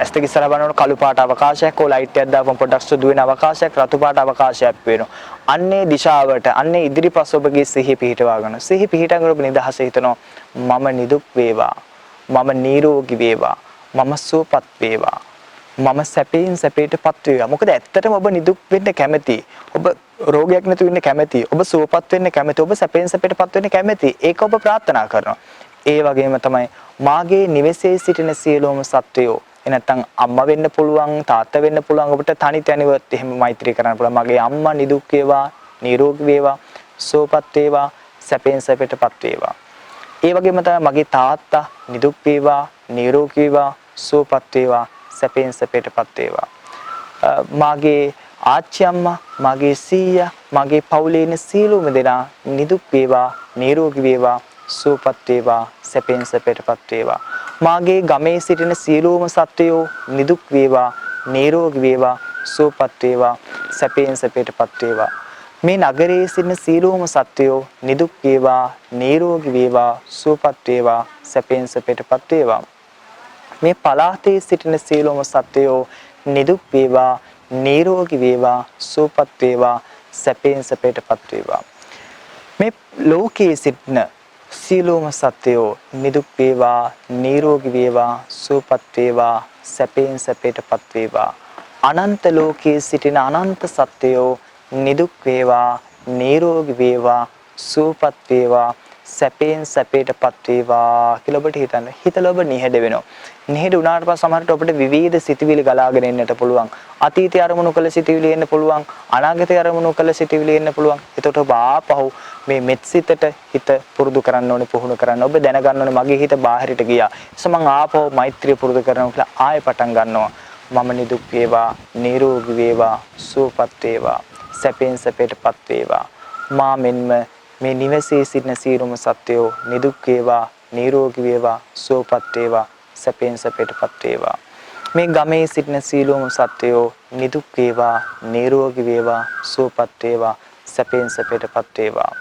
S2 ඉස්සරහ බලනකොට කළු පාට අවකාශයක් හෝ ලයිට් එකක් දාපම පොඩ්ඩක් සුදු වෙන අවකාශයක් රතු පාට අවකාශයක් වෙනවා. අන්නේ දිශාවට අන්නේ ඉදිරිපස්ස ඔබගේ සිහිය පිහිටවා ගන්න. සිහිය පිහිටගෙන ඔබ නිදහසේ හිතනවා මම නිදුක් වේවා. මම නිරෝගී වේවා. මම සුවපත් වේවා. මම සැපයෙන් සැපයටපත් වේවා. මොකද ඇත්තටම ඔබ නිදුක් වෙන්න කැමති. ඔබ රෝගයක් නැතුව ඉන්න කැමති. ඔබ සුවපත් වෙන්න කැමති. ඔබ සැපයෙන් සැපයටපත් වෙන්න කැමති. ඒක ඔබ ප්‍රාර්ථනා කරනවා. ඒ වගේම තමයි මාගේ නිවෙසේ සිටින සියලුම සත්වයෝ එනත්තම් අම්මා වෙන්න පුළුවන් තාත්තා වෙන්න පුළුවන් ඔබට තනි තනිවත් එහෙම මෛත්‍රී කරන්න පුළුවන්. මගේ අම්මා නිදුක් වේවා, නිරෝගී වේවා, සුවපත් වේවා, සැපයෙන් සැපයටපත් වේවා. ඒ වගේම තමයි මගේ තාත්තා නිදුක් වේවා, නිරෝගී වේවා, සුවපත් වේවා, සැපයෙන් සැපයටපත් වේවා. මාගේ ආච්චි අම්මා, මගේ සීයා, මගේ පවුලේ ඉන්න සියලුම දෙනා නිදුක් වේවා, නිරෝගී වේවා, සුවපත් වේවා, සැපයෙන් සැපයටපත් වේවා. මාගේ ගමේ සිටින සියලුම සත්වයෝ නිදුක් වේවා, නිරෝගී වේවා, සුවපත් වේවා, සැපයෙන් සැපයටපත් වේවා. මේ නගරයේ සිටින සියලුම සත්වයෝ නිදුක් වේවා, නිරෝගී වේවා, සුවපත් වේවා, සැපයෙන් සැපයටපත් වේවා. මේ පළාතේ සිටින සියලුම සත්වයෝ නිදුක් වේවා, නිරෝගී වේවා, සුවපත් වේවා, සැපයෙන් සැපයටපත් වේවා. මේ ලෝකයේ සිටින සියලුම සත්වයෝ නිදුක් වේවා, නිරෝගී වේවා, සුවපත් වේවා, සැපයෙන් සැපයටපත් වේවා. අනන්ත ලෝකයේ සිටින අනන්ත සත්වයෝ නිදුක් වේවා, නිරෝගී වේවා, සුවපත් වේවා, සැපයෙන් සැපයටපත් වේවා කියලා ඔබට හිතන්න. හිතලා ඔබ නිහඬ වෙනවා. නිහඬ වුණාට පස්සේ සමහරට ඔබට විවිධ සිතුවිලි ගලාගෙන එන්නට පුළුවන්. අතීතයේ අරමුණු කළ සිතුවිලි එන්න පුළුවන්. අනාගතයේ අරමුණු කළ සිතුවිලි එන්න පුළුවන්. එතකොට ඔබ ආපහු මේ මෙත්සිතට හිත පුරුදු කරන්න ඕනේ, පුහුණු කරන්න. ඔබ දැනගන්න ඕනේ මගේ හිත බාහිරට ගියා. එසම මම ආපහු මෛත්‍රිය පුරුදු කරනවා කියලා ආයෙ පටන් ගන්නවා. මම නිදුක් වේවා, නිරෝගී වේවා, සුවපත් වේවා, සැපෙන් සැපයටපත් වේවා. මා මෙන්ම මේ නිවසේ සිටින සියලුම සත්වයෝ නිදුක් වේවා, නිරෝගී වේවා, සුවපත් වේවා, සැපෙන් සැපයටපත් වේවා. මේ ගමේ සිටින සියලුම සත්වයෝ නිදුක් වේවා, නිරෝගී වේවා, සුවපත් වේවා, සැපෙන් සැපයටපත් වේවා.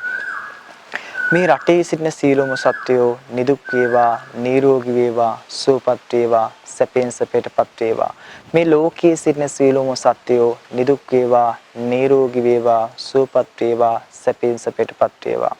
මේ රටේ සිටින සියලුම සත්වයෝ නිදුක් වේවා, නිරෝගී වේවා, සුවපත් වේවා, සැපෙන් සැපයටපත් වේවා. මේ ලෝකයේ සිටින සියලුම සත්වයෝ නිදුක් වේවා, නිරෝගී වේවා, සුවපත් වේවා, සැපෙන් සැපයටපත් වේවා.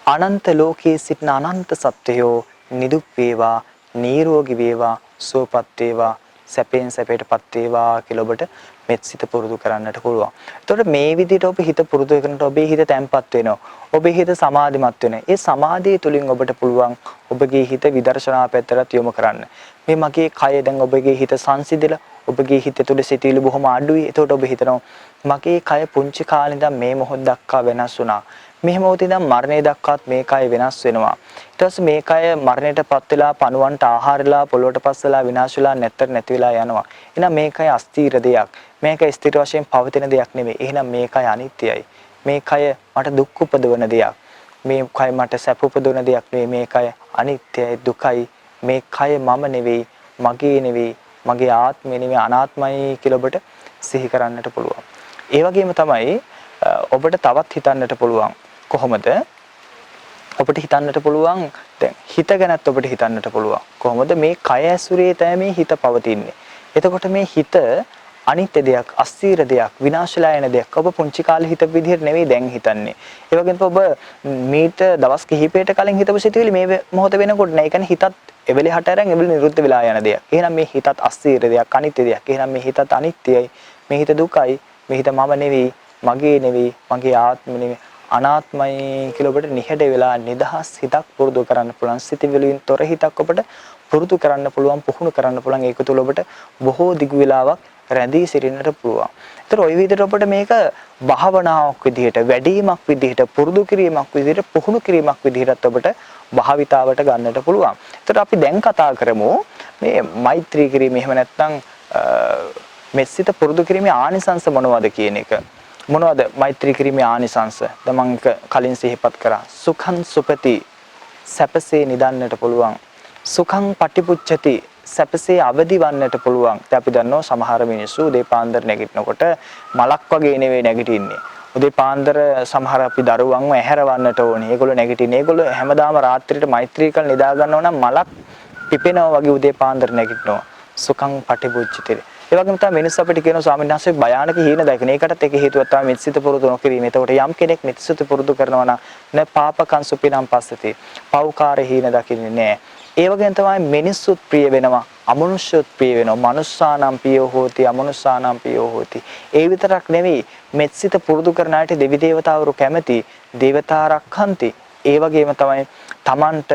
අනන්ත ලෝකයේ සිටින අනන්ත සත්වයෝ නිදුක් වේවා, නිරෝගී වේවා, සුවපත් වේවා, සැපෙන් සැපයටපත් වේවා කියලා ඔබට මෙත්සිත පුරුදු කරන්නට පුළුවන්. එතකොට මේ විදිහට ඔබ හිත පුරුදු කරනකොට ඔබේ හිත තැම්පත් වෙනවා. ඔබේ හිත සමාධිමත් වෙනවා. ඒ සමාධිය තුලින් ඔබට පුළුවන් ඔබගේ හිත විදර්ශනා පැත්තට යොමු කරන්න. මේ මගේ කය දැන් ඔබගේ හිත සංසිඳිලා ඔබගේ හිත තුළ සිටිලි බොහොම අඩුයි. එතකොට ඔබ හිතනවා මගේ කය පුංචි කාලේ ඉඳන් මේ මොහොත දක්වා වෙනස් වුණා. මේ මොහොතේ ඉඳන් මරණය දක්වාත් මේ කය වෙනස් වෙනවා. ඊට පස්සේ මේ කය මරණයටපත් වෙලා පණුවන්ට ආහාරලා පොළොවට පස්සලා විනාශ වෙලා නැති වෙලා යනවා. එහෙනම් මේ කය අස්ථීර දෙයක්. මේක ස්ථිර වශයෙන් පවතින දෙයක් නෙවෙයි. එහෙනම් මේ කය අනිත්‍යයි. මේ කය මට දුක් උපදවන දෙයක්. මේ කය මට සැප උපදවන දෙයක් නෙවෙයි. මේ කය අනිත්‍යයි, දුකයි. මේ කය මම නෙවෙයි, මගේ නෙවෙයි, මගේ ආත්මය නෙවෙයි, අනාත්මයි කියලා ඔබට සිහි කරන්නට පුළුවන්. ඒ වගේම තමයි ඔබට තවත් හිතන්නට පුළුවන් කොහොමද? ඔබට හිතන්නට පුළුවන් දැන් හිත ගැනත් ඔබට හිතන්නට පුළුවන්. කොහොමද මේ කය ඇසුරේ තමයි මේ හිත පවතින්නේ. එතකොට මේ හිත අනිත්‍ය දෙයක්, අස්ථීර දෙයක්, විනාශලා යන දෙයක්. ඔබ පුංචි කාලේ හිතපු විදිහට නෙවෙයි දැන් හිතන්නේ. ඒ වගේම ඔබ මීට දවස් කිහිපයකට කලින් හිතපු සිතුවිලි මේ මොහොත වෙනකොට නෑ. ඒ කියන්නේ හිතත් එවෙලේ හට අරන් එවෙලේ නිරුද්ධ වෙලා යන දෙයක්. එහෙනම් මේ හිතත් අස්ථීර දෙයක්, අනිත්‍ය දෙයක්. එහෙනම් මේ හිතත් අනිත්‍යයි. මේ හිත දුකයි. මේ හිත මම නෙවෙයි, මගේ නෙවෙයි, මගේ ආත්ම නෙවෙයි. අනාත්මයි කියලා ඔබට නිහඬ වෙලා නිදහස් හිතක් පුරුදු කරන්න පුළුවන්. සිතවිලින් තොර හිතක් ඔබට පුරුදු කරන්න පුළුවන්, පුහුණු කරන්න පුළුවන්. ඒක තුළ ඔබට බොහෝ දිගු වෙලාවක් රැඳී සිටින්නට පුළුවන්. ඒතර ওই විදිහට ඔබට මේක භාවනාවක් විදිහට, වැඩිමක් විදිහට, පුරුදු කිරීමක් විදිහට, පුහුණු කිරීමක් විදිහට ඔබට භාවිතාවට ගන්නට පුළුවන්. ඒතර අපි දැන් කතා කරමු මේ මෛත්‍රී කිරීම එහෙම නැත්නම් මෙසිත පුරුදු කිරීමේ ආනිසංස මොනවද කියන එක. මොනවද මෛත්‍රී කිරීමේ ආනිසංස? දැන් මම කලින් සිහිපත් කරා. සුඛං සුපති සැපසේ නිදන්නට පුළුවන්. සුඛං පටිපුච්ඡති සැපසේ අවදි වන්නට පුළුවන්. දැන් අපි දන්නවා සමහර මිනිස්සු උදේ පාන්දර නැගිටිනකොට මලක් වගේ නෙවෙයි නැගිටින්නේ. උදේ පාන්දර සමහර අපි දරුවන්ව ඇහැරවන්නට ඕනේ. ඒගොල්ලෝ නැගිටින්නේ. ඒගොල්ලෝ හැමදාම රාත්‍රියට මෛත්‍රී කරලා නිදා ගන්නවා නම් මලක් පිපෙනවා වගේ උදේ පාන්දර නැගිටිනවා. සුඛං පටිපුච්ඡති. ඒ වගේම තමයි මිනිස්සු අපිට කියන ස්වාමීන් වහන්සේ භයානක හීන දැකන. ඒකටත් එක හේතුවක් තමයි මෙත්සිත පුරුදු නොකිරීම. එතකොට යම් කෙනෙක් මෙත්සිත පුරුදු කරනවා නම් න පාපකං සුපිනම් පස්සති. පෞකාර හීන දකින්නේ නැහැ. ඒ වගේම තමයි මිනිස්සුත් ප්‍රිය වෙනවා, අමනුෂ්‍යත් ප්‍රිය වෙනවා. මනුස්සානම් පියෝ හෝති, අමනුස්සානම් පියෝ හෝති. ඒ විතරක් නෙවෙයි මෙත්සිත පුරුදු කරන අයට දෙවි දේවතාවරු කැමති, දේවතා රක්ඛන්ති. ඒ වගේම තමයි Tamanට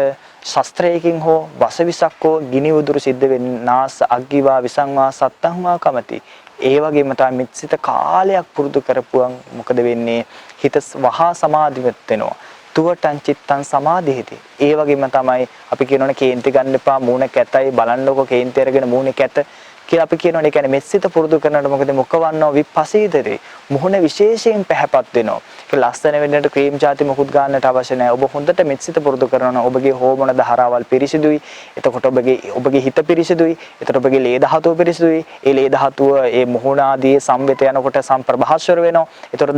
ශස්ත්‍රයකින් හෝ වසවිසක් හෝ ගිනි උදුරු සිද්ධ වෙන්නේ නාස අග්ගිවා විසංවා සත්තංවා කමති. ඒ වගේම තමයි මෙත්සිත කාලයක් පුරුදු කරපුවන් මොකද වෙන්නේ? හිත වහා සමාධිමත් වෙනවා. තුවටං චිත්තං සමාධිහිති. ඒ වගේම තමයි අපි කියනෝනේ කේන්ති ගන්න එපා, මූණ කැතයි, බලන්නකො කේන්ති අරගෙන මූණ කැත කියලා අපි කියනෝනේ. ඒ කියන්නේ මෙත්සිත පුරුදු කරනකොට මොකද මුඛවන්නෝ විපස්සීතරේ. මුහුණ විශේෂයෙන් පැහැපත් වෙනවා. ඒක ලස්සන වෙන්නට ක්‍රීම් ಜಾති මොකුත් ගන්නට අවශ්‍ය නැහැ. ඔබ හොඳට මෙත්සිත පුරුදු කරනවා. ඔබගේ හෝමන ධාරාවල් පිරිසිදුයි. එතකොට ඔබගේ හිත පිරිසිදුයි. එතකොට ඔබගේ ලේ ධාතුව පිරිසිදුයි. ඒ ලේ ධාතුව ඒ මුහුණ ආදී සම්වෙත යනකොට සම්ප්‍රභාස්වර වෙනවා. එතකොට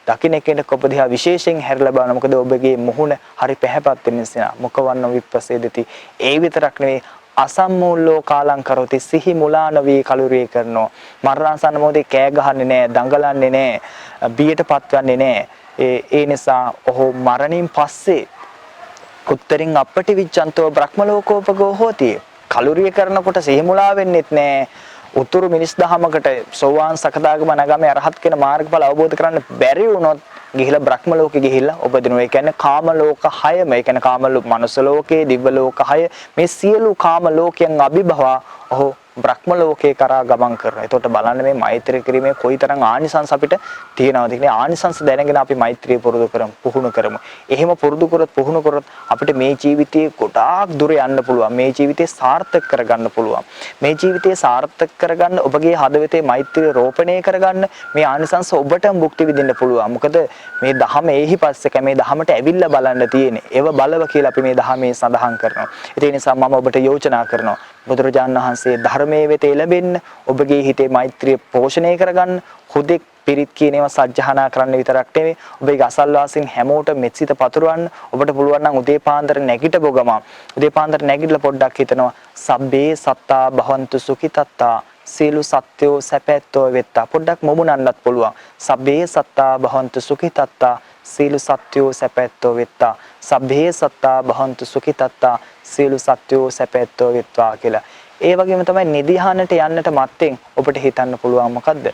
දකින්න කෙනෙක් ඔබ දිහා විශේෂයෙන් හැරිලා බලන. මොකද ඔබගේ මුහුණ හරි පැහැපත් වෙන නිසා. මුඛවන්නෝ විපස්සීදති. ඒ විතරක් නෙවෙයි අසම්මූලෝ කාලං කරොති. සිහි මුලා නොවි කලුරිය කරනවා. මරණාසන්න මොහොතේ කෑ ගහන්නේ නැහැ, දඟලන්නේ නැහැ, බියටපත් වෙන්නේ නැහැ. ඒ නිසා ඔහු මරණින් පස්සේ උත්තරින් අපටි විච්ඡන්තෝ බ්‍රහ්ම ලෝකෝපගෝ හෝති. කලුරිය කරනකොට සිහි මුලා වෙන්නෙත් නැහැ. උතුරු මිනිස් දහමකට සෝවාන් සකදාගම අනාගාමී අරහත් කියන මාර්ගඵල අවබෝධ කරන්න බැරි වුණොත් ගිහිලා බ්‍රහ්ම ලෝකෙ ගිහිල්ලා උපදිනවා. ඒ කියන්නේ කාම ලෝක 6ම, ඒ කියන්නේ කාම මනුස්ස ලෝකේ, දිව්‍ය ලෝක 6 මේ සියලු කාම ලෝකයන් අභිභවා ඔහු බ්‍රහ්ම ලෝකේ කරා ගමන් කරනවා. එතකොට බලන්න මේ මෛත්‍රී කිරීමේ කොයිතරම් ආනිසංස අපිට තියෙනවද කියලා. ආනිසංස දැනගෙන අපි මෛත්‍රිය පුරුදු කරමු, පුහුණු කරමු. එහෙම පුරුදු කරොත්, පුහුණු කරොත් අපිට මේ ජීවිතයේ ගොඩාක් දුර යන්න පුළුවන්. මේ ජීවිතේ සාර්ථක කරගන්න පුළුවන්. මේ ජීවිතේ සාර්ථක කරගන්න ඔබගේ හදවතේ මෛත්‍රිය රෝපණය කරගන්න මේ ආනිසංස ඔබට භුක්ති විඳින්න පුළුවන්. මොකද මේ ධහම එහි පස්සක මේ ධහමට ඇවිල්ලා බලන්න තියෙන්නේ. ඒව බලව කියලා අපි මේ ධහමේ සඳහන් කරනවා. ඒ නිසා මම ඔබට යෝජනා කරනවා බුදුරජාණන් වහන්සේ ධර්මයේ වෙත එළඹෙන්න, ඔබගේ හිතේ මෛත්‍රිය පෝෂණය කරගන්න, හුදෙක් පිරිත් කියන ඒවා සජ්ජහානා කරන්න විතරක් නෙවෙයි, ඔබේ අසල්වාසීන් හැමෝටම මෙත්සිත පතුරවන්න. ඔබට පුළුවන් නම් උදේ පාන්දර නැගිටපො ගම උදේ පාන්දර නැගිටලා පොඩ්ඩක් හිතනවා සබ්බේ සත්තා භවන්තු සුඛිතත්තා, සීලු සත්‍යෝ සැපැත්තෝ වෙත්තා. පොඩ්ඩක් මොමුනන්නත් පුළුවන්. සබ්බේ සත්තා භවන්තු සුඛිතත්තා, සීලු සත්‍යෝ සැපැත්තෝ වෙත්තා. සබ්බේ සත්තා භවන්තු සුඛිතත්තා, සීලු සත්‍යෝ සැපැත්තෝ වෙත්වා කියලා. ඒ වගේම තමයි නිදිහානට යන්නට මත්තෙන් ඔබට හිතන්න පුළුවන් මොකද්ද?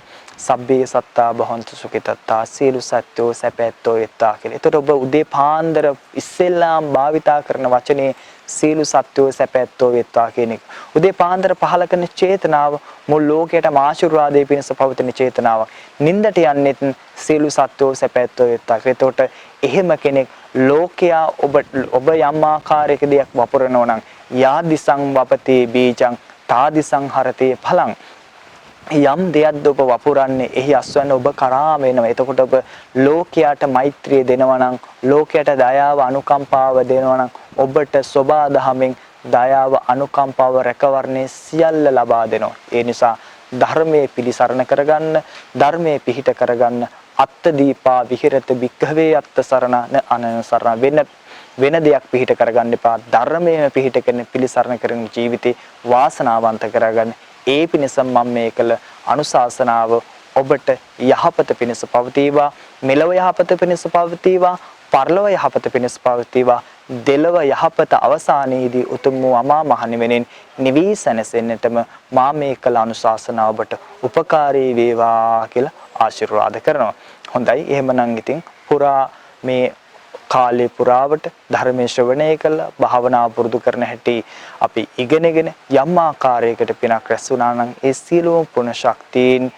සබ්බේ සත්තා භවන්තු සුඛිතත්තා, සීලු සත්‍යෝ සැපැත්තෝ වෙත්තා කියලා. එතකොට ඔබ උදේ පාන්දර ඉස්සෙල්ලාම භාවිතා කරන වචනේ සීලු සත්‍යෝ සැපැත්තෝ වෙත්වා කියන එක. උදේ පාන්දර පහල කරන චේතනාව මුළු ලෝකයටම ආශිර්වාදයේ පිණිස පවතින චේතනාවක්. නින්දට යන්නෙත් සීලු සත්‍යෝ සැපැත්තෝ වෙත්වා. එතකොට එහෙම කෙනෙක් ලෝකයා ඔබ යම් ආකාරයක දෙයක් වපුරනවා නම් යා දිසං වපතේ බීජං තා දිසං හරතේ ඵලං. යම් දෙයක්ද ඔබ වපුරන්නේ එහි අස්වැන්න ඔබ කරා වෙනවා. එතකොට ඔබ ලෝකයට මෛත්‍රිය දෙනවා නම්, ලෝකයට දයාව අනුකම්පාව දෙනවා නම් ඔබට සෝබා දහමෙන් දයාව අනුකම්පාව රැකවරණේ සියල්ල ලබා දෙනවා. ඒ නිසා ධර්මයේ පිළිසරණ කරගන්න, ධර්මයේ පිහිට කරගන්න. අත්ත දීපා විහෙරත භික්ඛවේ අත්ත සරණ අනසරණ වෙන දෙයක් පිහිට කරගන්න එපා. ධර්මයේ පිහිට කරන පිළිසරණ කරන ජීවිතේ වාසනාවන්ත කරගන්න. ඒ පිණිස මම මේ කළ අනුශාසනාව ඔබට යහපත පිණිස පවතිවා, මෙලව යහපත පිණිස පවතිවා, පරලොව යහපත පිණිස පවතිවා, දෙලව යහපත අවසානයේදී උතුම් වූ අමා මහ නිවනින් නිවී සැනසෙන්නටම මා මේ කළ අනුශාසනාව ඔබට උපකාරී වේවා කියලා ආශිර්වාද කරනවා. හොඳයි, එහෙමනම් ඉතින් පුරා මේ කාලේ පුරාවට ධර්මයේ ශ්‍රවණය කළා, භාවනා පුරුදු කරන හැටි අපි ඉගෙනගෙන යම් ආකාරයකට පිනක් රැස් වුණා නම් ඒ සියලුම පුණ්‍ය ශක්තියින්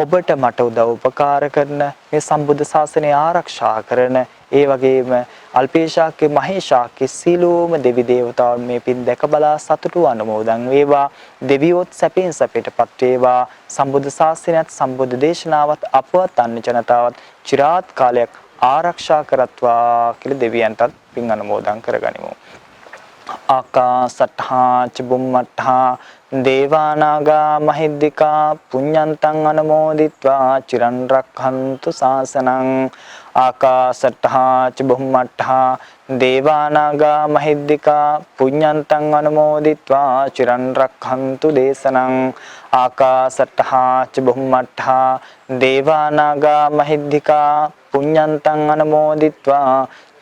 ඔබට මට උදව් උපකාර කරන, මේ සම්බුද්ධ ශාසනය ආරක්ෂා කරන, ඒ වගේම අල්පේශාක්‍ය මහේශාක්‍ය සීලෝම දෙවි දේවතාවුන් මේ පින් දැක බලා සතුටු අනුමෝදන් වේවා. දෙවියොත් සැපෙන් සැපයටපත් වේවා. සම්බුද්ධ ශාසනයත් සම්බුද්ධ දේශනාවත් අපවත් අන්‍ය ජනතාවත් চিරාත් කාලයක් ආරක්ෂා කරත්වා කියලා දෙවියන්ටත් පින් අනුමෝදන් කරගනිමු. ආකාසට්ඨා ච බුම්මට්ඨා දේවානාගා මහිද්దికා පුඤ්ඤන්තං අනුමෝදිත්වා චිරන් රක්ඛන්තු ශාසනං. ආකාසට්ඨා ච බුම්මට්ඨා දේවානාගා මහිද්దికා පුඤ්ඤන්තං අනුමෝදිත්වා චිරන් රක්ඛන්තු දේශනං. ආකාසට්ඨා ච බුම්මට්ඨා දේවානාගා මහිද්దికා පුඤ්ඤන්තං අනුමෝදිත්වා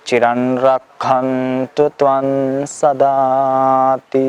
චිරන් රක්ඛන්තු ත්වං සදාති.